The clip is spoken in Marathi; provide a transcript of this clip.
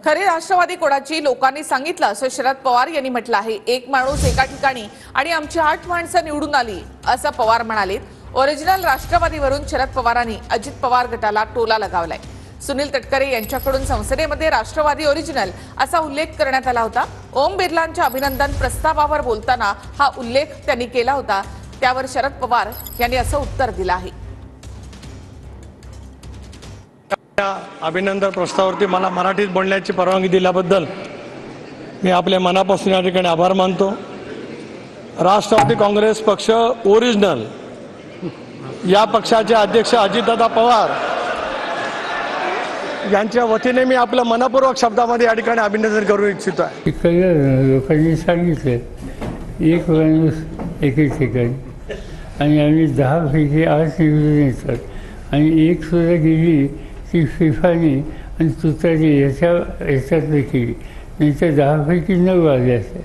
खरे राष्ट्रवादी कोणाची लोकांनी सांगितलं असं शरद पवार यांनी म्हटलं आहे। एक माणूस एका ठिकाणी आणि आमची 8 माणसं निवडून आली असं पवार म्हणाले। ओरिजिनल राष्ट्रवादीवरून शरद पवारांनी अजित पवार गटाला टोला लगावलाय। सुनील तटकरे यांच्याकडून संसदेमध्ये राष्ट्रवादी ओरिजिनल असा उल्लेख करण्यात आला होता। ओम बिर्लांच्या अभिनंदन प्रस्तावावर बोलताना हा उल्लेख त्यांनी केला होता। त्यावर शरद पवार यांनी असं उत्तर दिलं आहे। अभिनंदन प्रस्तावावरती मला मराठीत बोलण्याची परवानगी दिल्याबद्दल मी आपल्या मनापासून या ठिकाणी आभार मानतो। राष्ट्रवादी काँग्रेस पक्ष ओरिजिनल या पक्षाचे अध्यक्ष अजितदादा पवार यांच्या वतीने मी आपल्या मनपूर्वक शब्दामध्ये या ठिकाणी अभिनंदन करू इच्छितो आहे। लोकांनी सांगितलं एक माणूस एके ठिकाणी आणि आम्ही 10 पैकी 8 निवडून येतात आणि एक सुद्धा गेली ती फिफाने आणि तुतारी याच्यातली केली, नाही तर 10 पैकी 9 आले असते।